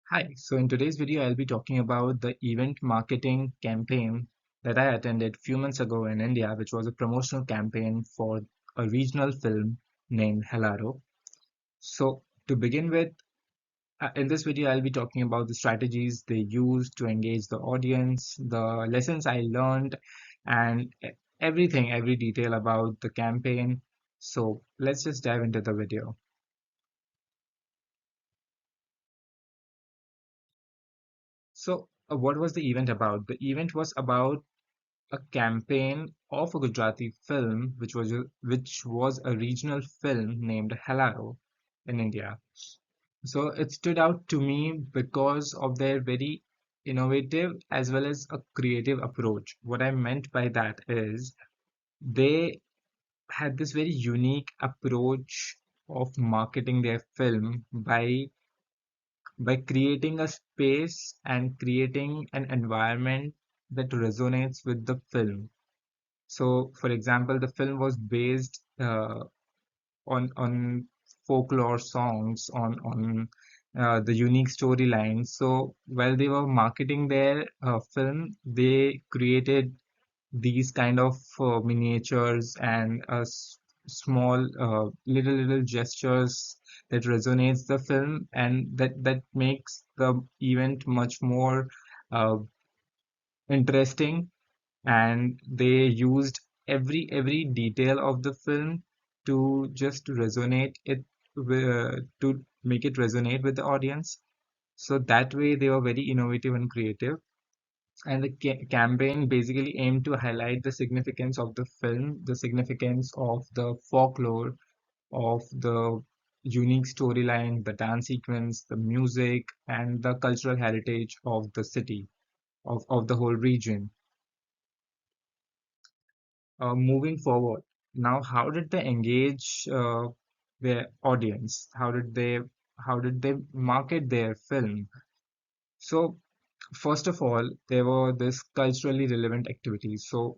Hi, so in today's video, I'll be talking about the event marketing campaign that I attended a few months ago in India, which was a promotional campaign for a regional film named Helaro. So, to begin with, in this video, I'll be talking about the strategies they used to engage the audience, the lessons I learned, and everything, every detail about the campaign. So, let's just dive into the video. So, what was the event about? The event was about a campaign of a Gujarati film, which was a regional film named Hello in India. So it stood out to me because of their very innovative as well as a creative approach. What I meant by that is they had this very unique approach of marketing their film by creating a space and creating an environment that resonates with the film. So, for example, the film was based on folklore songs, on the unique storylines. So, while they were marketing their film, they created these kind of miniatures and small little gestures that resonates the film, and that makes the event much more uh, interesting, and they used every detail of the film to just resonate it to make it resonate with the audience. So that way they were very innovative and creative, and the campaign basically aimed to highlight the significance of the film, the significance of the folklore, of the unique storyline, the dance sequence, the music, and the cultural heritage of the city, of the whole region. Moving forward, now how did they engage their audience? How did they market their film? So first of all, there were this culturally relevant activities. So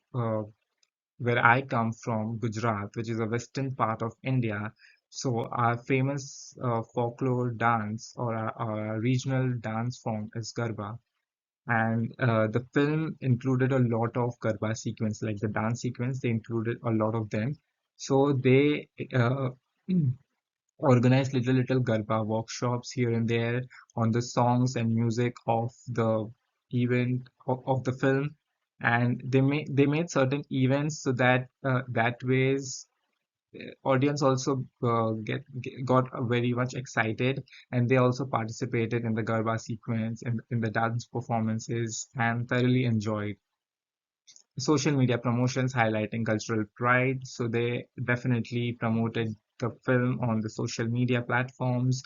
where I come from, Gujarat, which is a western part of India, so our famous folklore dance, or our regional dance form, is Garba. And the film included a lot of Garba sequence, like the dance sequence, they included a lot of them. So they uh, organized little Garba workshops here and there on the songs and music of the event of the film. And they made certain events so that that ways audience also got very much excited, and they also participated in the Garba sequence and in the dance performances and thoroughly enjoyed. Social media promotions highlighting cultural pride, so they definitely promoted the film on the social media platforms,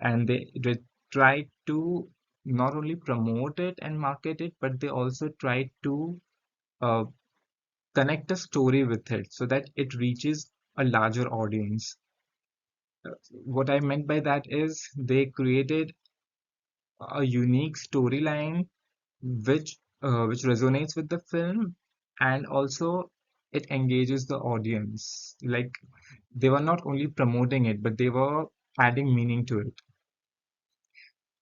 and they tried to not only promote it and market it, but they also tried to uh, connect a story with it so that it reaches a larger audience. What I meant by that is they created a unique storyline which resonates with the film, and also it engages the audience. Like, they were not only promoting it, but they were adding meaning to it.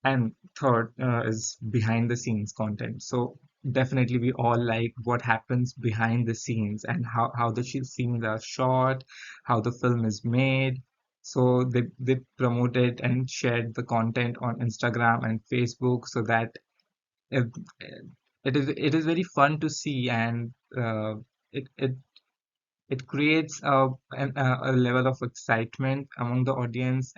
And third is behind the scenes content. So definitely we all like what happens behind the scenes, and how the scenes are shot, how the film is made. So they promoted and shared the content on Instagram and Facebook, so that it, it is very fun to see, and it it it creates a level of excitement among the audience.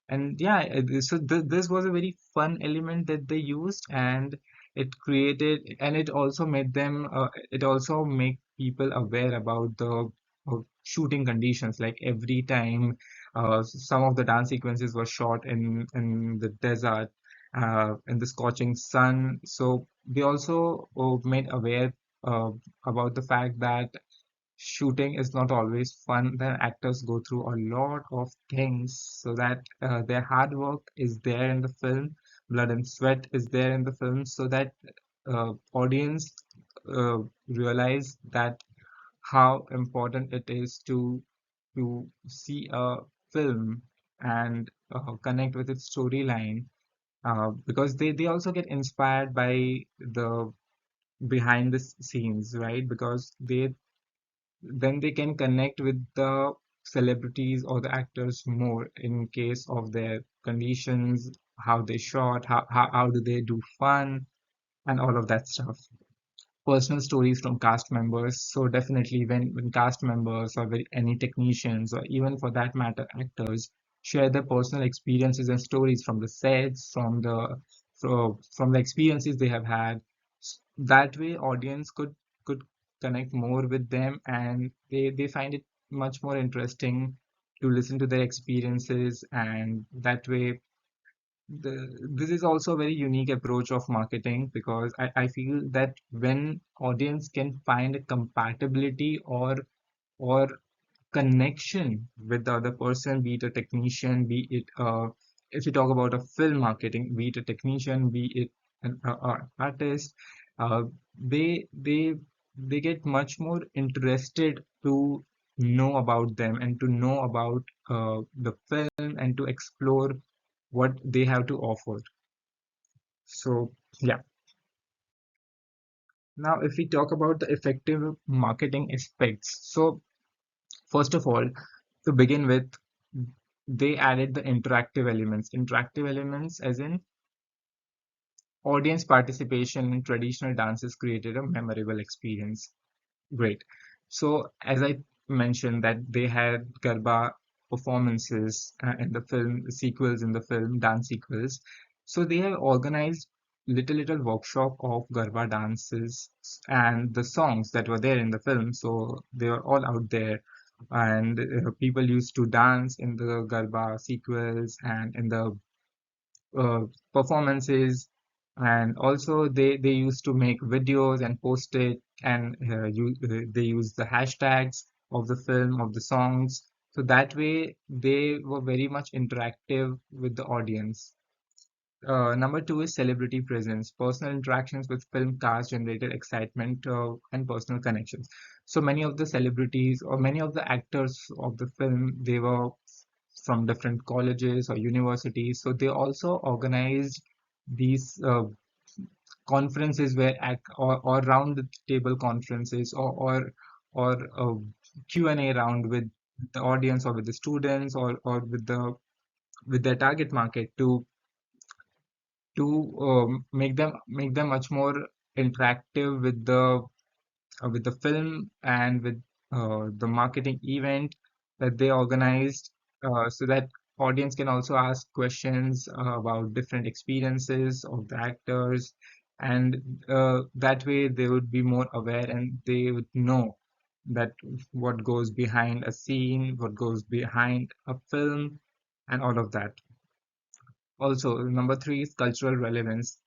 And yeah, so this was a very fun element that they used, and it also made them it also make people aware about the shooting conditions. Like, every time some of the dance sequences were shot in the desert, in the scorching sun. So they also made aware uh, about the fact that shooting is not always fun. The actors go through a lot of things, so that their hard work is there in the film, blood and sweat is there in the film, so that audience uh, realize that how important it is to see a film and connect with its storyline. because they also get inspired by the behind the scenes, right? Because they can connect with the celebrities or the actors more in case of their conditions, how they shot, how do they do fun, and all of that stuff. Personal stories from cast members. So definitely when cast members or any technicians or even for that matter actors share their personal experiences and stories from the sets, from the experiences they have had, that way audience could connect more with them, and they find it much more interesting to listen to their experiences, and that way this is also a very unique approach of marketing, because I feel that when audience can find a compatibility or connection with the other person, be it a technician, be it if you talk about a film marketing, be it a technician, be it an artist, uh, they they they get much more interested to know about them and to know about the film and to explore what they have to offer. So yeah, now if we talk about the effective marketing aspects, so first of all, to begin with, they added the interactive elements as in audience participation in traditional dances created a memorable experience. Great. So as I mentioned that they had Garba performances in the film, sequels in the film, dance sequels. So they have organized little workshop of Garba dances and the songs that were there in the film. So they were all out there, and people used to dance in the Garba sequels and in the uh, performances, and also they used to make videos and post it, and they use the hashtags of the film, of the songs, so that way they were very much interactive with the audience. Number two is celebrity presence. Personal interactions with film cast generated excitement and personal connections. So many of the celebrities or many of the actors of the film, they were from different colleges or universities. So they also organized these conferences where or round the table conferences or Q&A round with the audience or with the students or with their target market to make them much more interactive with the film and with the marketing event that they organized, so that audience can also ask questions about different experiences of the actors, and that way they would be more aware and they would know that what goes behind a scene, what goes behind a film, and all of that. Also, number three is cultural relevance.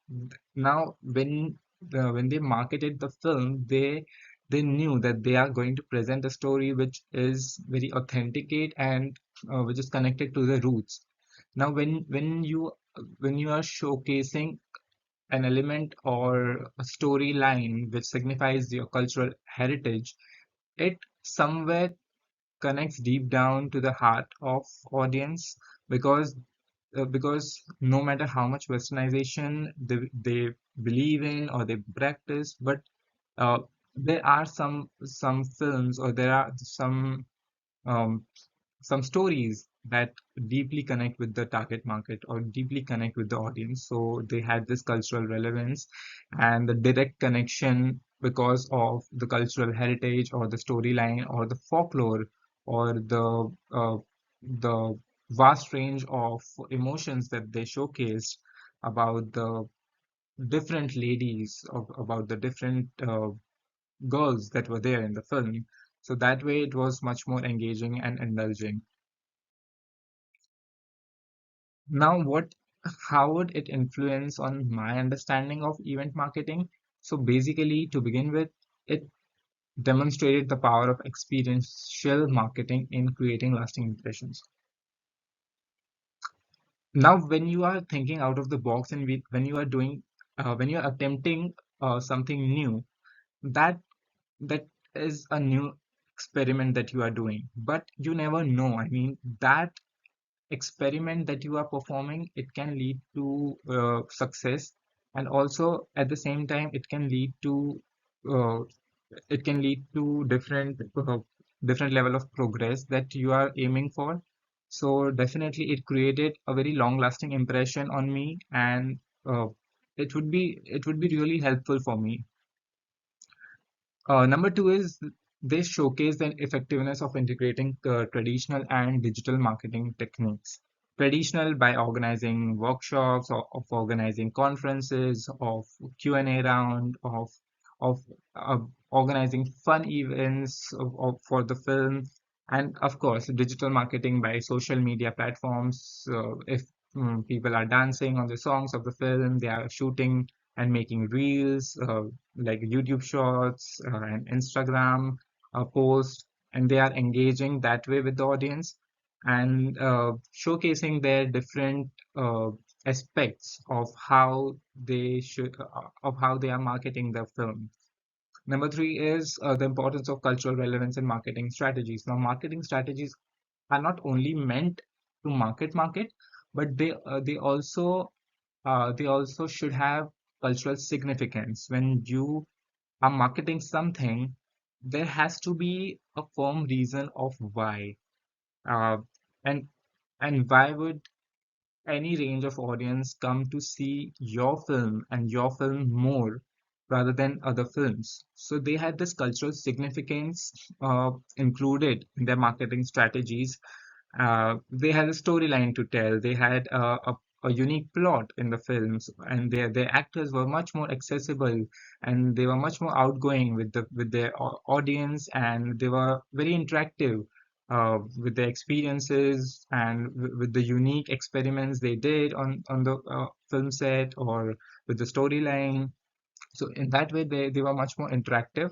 Now, when they marketed the film, they knew that they are going to present a story which is very authenticate and which is connected to the roots. Now, when you are showcasing an element or a storyline which signifies your cultural heritage, it somewhere connects deep down to the heart of audience, because no matter how much westernization they believe in or they practice, but uh, there are some films or there are um, some stories that deeply connect with the target market or deeply connect with the audience. So they had this cultural relevance and the direct connection because of the cultural heritage or the storyline or the folklore or the vast range of emotions that they showcased about the different ladies, about the different girls that were there in the film. So that way it was much more engaging and indulging. Now, how would it influence on my understanding of event marketing? So basically, to begin with, it demonstrated the power of experiential marketing in creating lasting impressions. Now, when you are thinking out of the box and when you are attempting something new, that that is a new experiment that you are doing, but you never know. I mean, that experiment that you are performing, it can lead to success, and also at the same time uh, it can lead to different level of progress that you are aiming for. So definitely it created a very long lasting impression on me, and uh, it would be really helpful for me. Number two is they showcase the effectiveness of integrating traditional and digital marketing techniques. Traditional by organizing workshops, or of organizing conferences, of Q&A round, of uh, organizing fun events for the film, and of course digital marketing by social media platforms. If people are dancing on the songs of the film, they are shooting and making reels, like YouTube Shorts and Instagram posts, and they are engaging that way with the audience, and showcasing their different uh, aspects of how they are marketing the film. Number three is the importance of cultural relevance in marketing strategies. Now, marketing strategies are not only meant to market, but they also should have cultural significance. When you are marketing something, there has to be a firm reason of why. Uh, and and why would any range of audience come to see your film and your film more rather than other films? So they had this cultural significance included in their marketing strategies. They had a storyline to tell. They had a unique plot in the films, and their actors were much more accessible, and they were much more outgoing with their audience, and they were very interactive with their experiences and with the unique experiments they did on the film set or with the storyline. So in that way, they were much more interactive.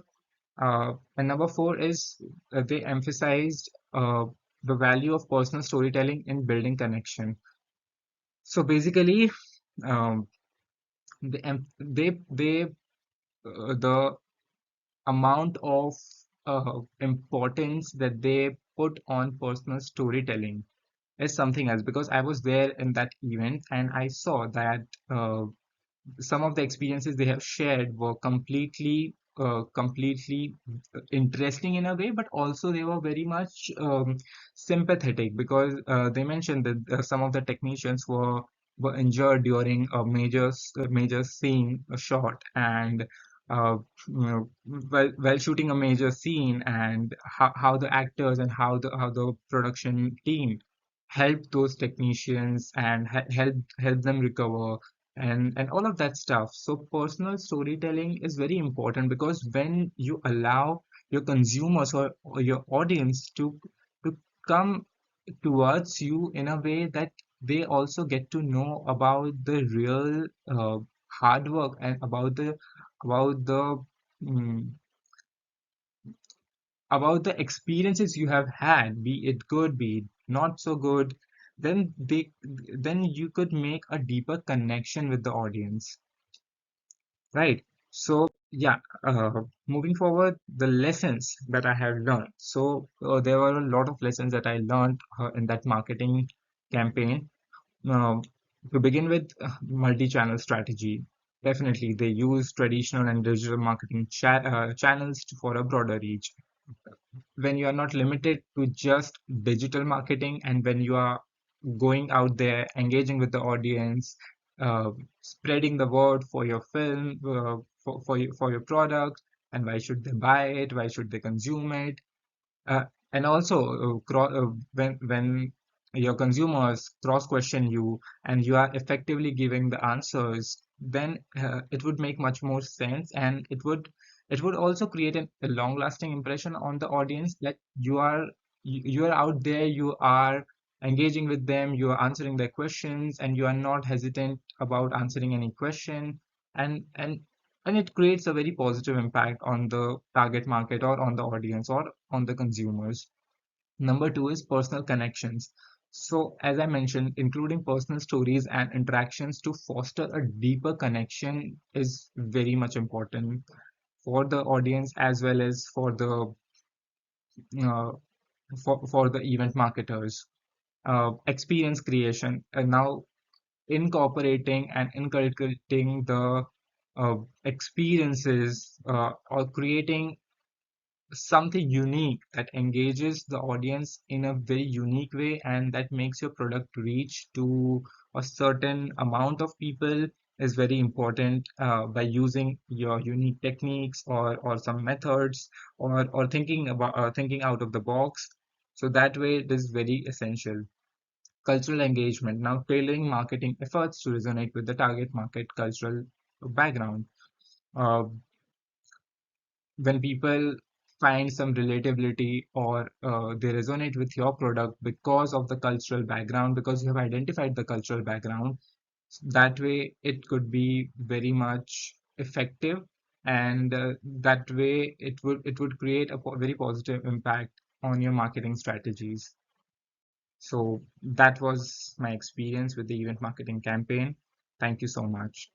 And number four is they emphasized the value of personal storytelling in building connection. So basically, um, the amount of importance that they put on personal storytelling is something else, because I was there in that event and I saw that some of the experiences they have shared were completely interesting in a way, but also they were very much sympathetic, because they mentioned that some of the technicians were injured during a major scene, a shot, and while shooting a major scene, and how the actors and how the production team helped those technicians and help them recover, and all of that stuff. So personal storytelling is very important, because when you allow your consumers, or your audience to come towards you in a way that they also get to know about the real hard work, and about the mm, about the experiences you have had, be it good, be it not so good, then you could make a deeper connection with the audience, right? So yeah, moving forward, the lessons that I have learned. So there were a lot of lessons that I learned in that marketing campaign. uh, to begin with, multi-channel strategy. Definitely, they use traditional and digital marketing channels for a broader reach. When you are not limited to just digital marketing, and when you are going out there, engaging with the audience, uh, spreading the word for your film, for your product, and why should they buy it, why should they consume it, and also when your consumers cross question you and you are effectively giving the answers, then it would make much more sense, and it would also create a long lasting impression on the audience that you are out there, you are engaging with them, you are answering their questions, and you are not hesitant about answering any question, and it creates a very positive impact on the target market, or on the audience, or on the consumers. Number two is personal connections. So, as I mentioned, including personal stories and interactions to foster a deeper connection is very much important for the audience, as well as uh, for the event marketers. experience creation, and now incorporating and inculcating the experiences, or creating something unique that engages the audience in a very unique way, and that makes your product reach to a certain amount of people is very important, by using your unique techniques, or some methods, or thinking out of the box. So that way it is very essential. Cultural engagement, now tailoring marketing efforts to resonate with the target market cultural background. Uh, when people find some relatability, or they resonate with your product because of the cultural background, because you have identified the cultural background, that way it could be very much effective, and that way it would create a very positive impact on your marketing strategies. So that was my experience with the event marketing campaign. Thank you so much.